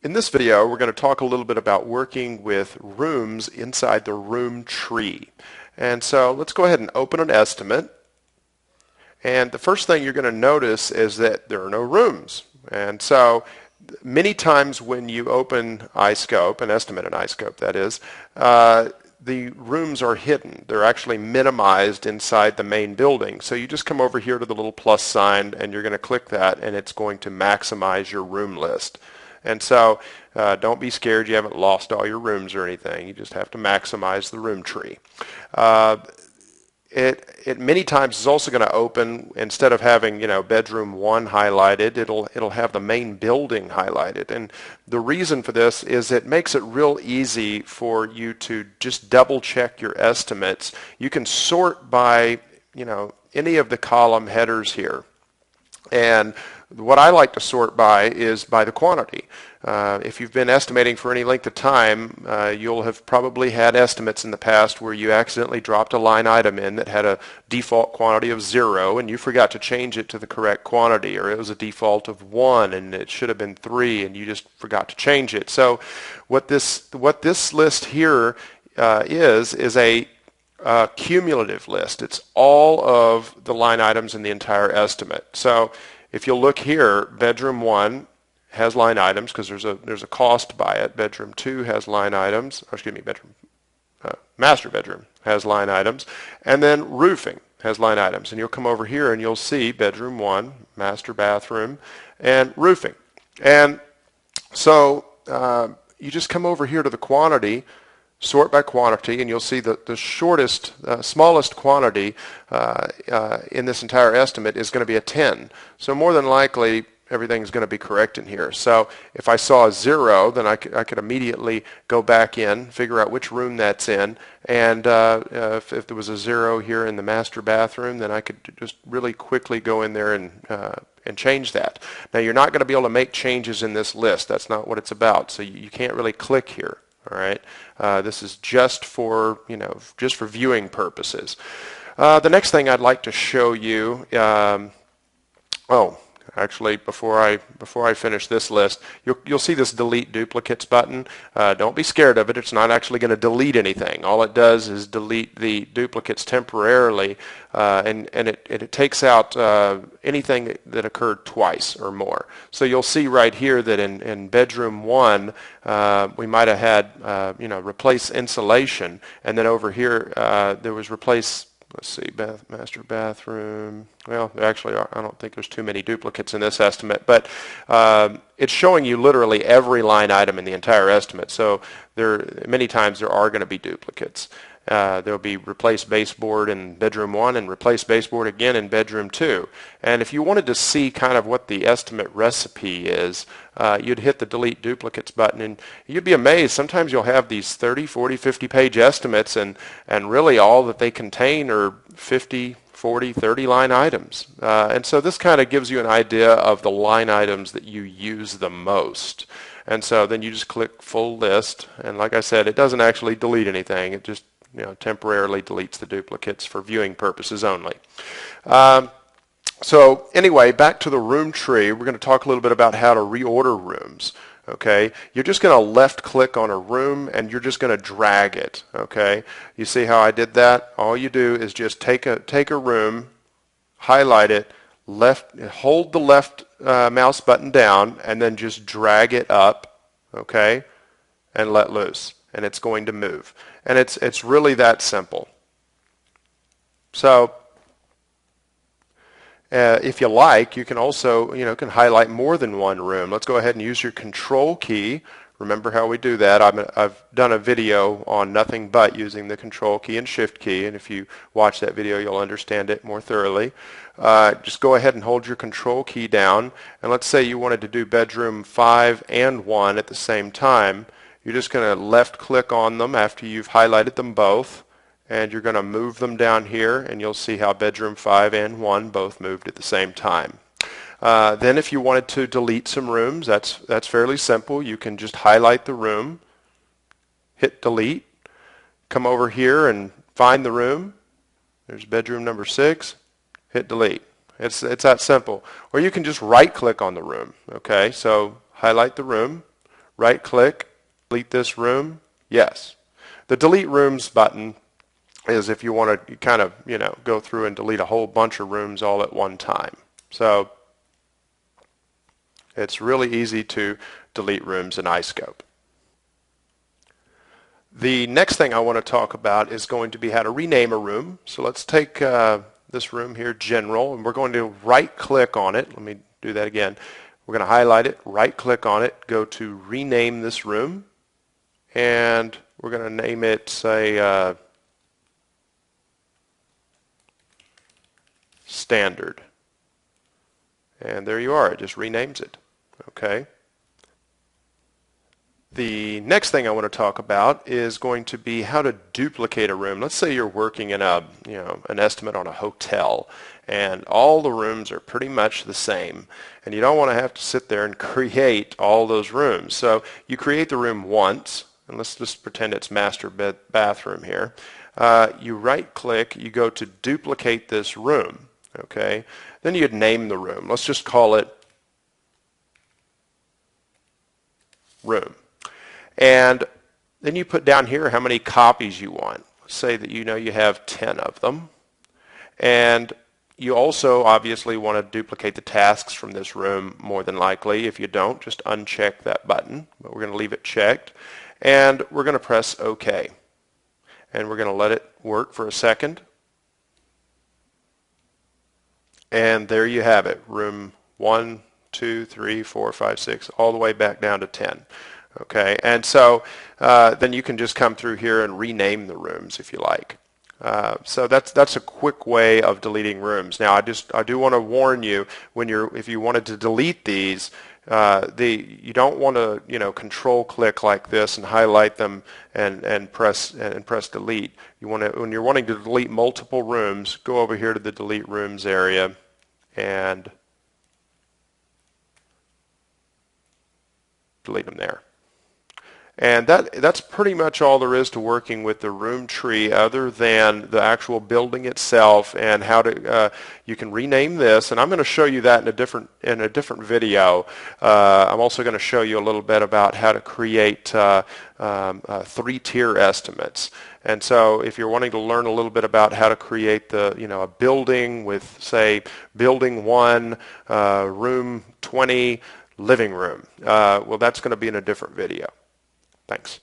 In this video, we're going to talk a little bit about working with rooms inside the room tree. And so let's go ahead and open an estimate. And the first thing you're going to notice is that there are no rooms. And so many times when you open iScope, an estimate in iScope that is, the rooms are hidden. They're actually minimized inside the main building. So you just come over here to the little plus sign and you're going to click that and it's going to maximize your room list. And so don't be scared you haven't lost all your rooms or anything. You just have to maximize the room tree. It many times is also going to open, instead of having bedroom 1 highlighted, it'll have the main building highlighted. And the reason for this is it makes it real easy for you to just double check your estimates. You can sort by any of the column headers here. And what I like to sort by is by the quantity. If you've been estimating for any length of time, you'll have probably had estimates in the past where you accidentally dropped a line item in that had a default quantity of 0 and you forgot to change it to the correct quantity, or it was a default of 1 and it should have been 3 and you just forgot to change it. So what this list here is a cumulative list. It's all of the line items in the entire estimate. So if you'll look here, bedroom 1 has line items because there's a cost by it. Bedroom 2 has line items. Or excuse me, master bedroom has line items, and then roofing has line items. And you'll come over here and you'll see bedroom 1, master bathroom, and roofing. And so you just come over here to the quantity, sort by quantity, and you'll see that the shortest, smallest quantity in this entire estimate is going to be a 10. So more than likely, everything's going to be correct in here. So if I saw a 0, then I could immediately go back in, figure out which room that's in, and if there was a 0 here in the master bathroom, then I could just really quickly go in there and change that. Now you're not going to be able to make changes in this list. That's not what it's about. So you can't really click here. All right, this is just for viewing purposes. The next thing I'd like to show you. Actually, before I finish this list, you'll see this delete duplicates button. Don't be scared of it. It's not actually going to delete anything. All it does is delete the duplicates temporarily, and it takes out anything that occurred twice or more. So you'll see right here that in bedroom 1, we might have had replace insulation, and then over here there was replace. Let's see, master bathroom. Well, actually, I don't think there's too many duplicates in this estimate, but it's showing you literally every line item in the entire estimate. So many times there are going to be duplicates. There'll be replace baseboard in bedroom 1 and replace baseboard again in bedroom 2. And if you wanted to see kind of what the estimate recipe is, you'd hit the delete duplicates button and you'd be amazed. Sometimes you'll have these 30, 40, 50 page estimates and really all that they contain are 50, 40, 30 line items. And so this kind of gives you an idea of the line items that you use the most. And so then you just click full list, and like I said, it doesn't actually delete anything. It just temporarily deletes the duplicates for viewing purposes only. So anyway, back to the room tree. We're going to talk a little bit about how to reorder rooms. Okay, you're just going to left click on a room and you're just going to drag it. Okay, you see how I did that? All you do is just take a room, highlight it, hold the left mouse button down, and then just drag it up. Okay, and let loose, and it's going to move. And it's really that simple. So if you like, you can also can highlight more than one room. Let's go ahead and use your control key. Remember how we do that. I've done a video on nothing but using the control key and shift key, and if you watch that video you'll understand it more thoroughly. Just go ahead and hold your control key down, and let's say you wanted to do bedroom 5 and 1 at the same time. You're just going to left click on them after you've highlighted them both, and you're going to move them down here, and you'll see how bedroom 5 and 1 both moved at the same time. Then if you wanted to delete some rooms, that's fairly simple. You can just highlight the room, hit delete, come over here and find the room. There's bedroom number 6, hit delete. It's that simple. Or you can just right click on the room. Okay, so highlight the room, Right click, delete this room. Yes. The delete rooms button is if you want to kind of, go through and delete a whole bunch of rooms all at one time. So it's really easy to delete rooms in iScope. The next thing I want to talk about is going to be how to rename a room. So let's take this room here, General, and we're going to right-click on it. Let me do that again. We're going to highlight it, right-click on it, go to Rename this room, and we're going to name it, say, Standard. And there you are. It just renames it. Okay. The next thing I want to talk about is going to be how to duplicate a room. Let's say you're working in an estimate on a hotel, and all the rooms are pretty much the same, and you don't want to have to sit there and create all those rooms. So you create the room once, and let's just pretend it's master bathroom here. You right-click, you go to duplicate this room. Okay, then you'd name the room. Let's just call it room. And then you put down here how many copies you want. Say that you have 10 of them. And you also obviously want to duplicate the tasks from this room more than likely. If you don't, just uncheck that button. But we're going to leave it checked. And we're going to press OK. And we're going to let it work for a second. And there you have it. Room 1, 2, 3, 4, 5, 6, all the way back down to 10. Okay, and so then you can just come through here and rename the rooms if you like. So that's a quick way of deleting rooms. Now I do want to warn you, if you wanted to delete these, you don't want to control click like this and highlight them and press delete. When you're wanting to delete multiple rooms, go over here to the delete rooms area and delete them there. And that's pretty much all there is to working with the room tree, other than the actual building itself and how to you can rename this. And I'm going to show you that in a different video. I'm also going to show you a little bit about how to create three-tier estimates. And so if you're wanting to learn a little bit about how to create a building with, say, building 1, room 20, living room, well, that's going to be in a different video. Thanks.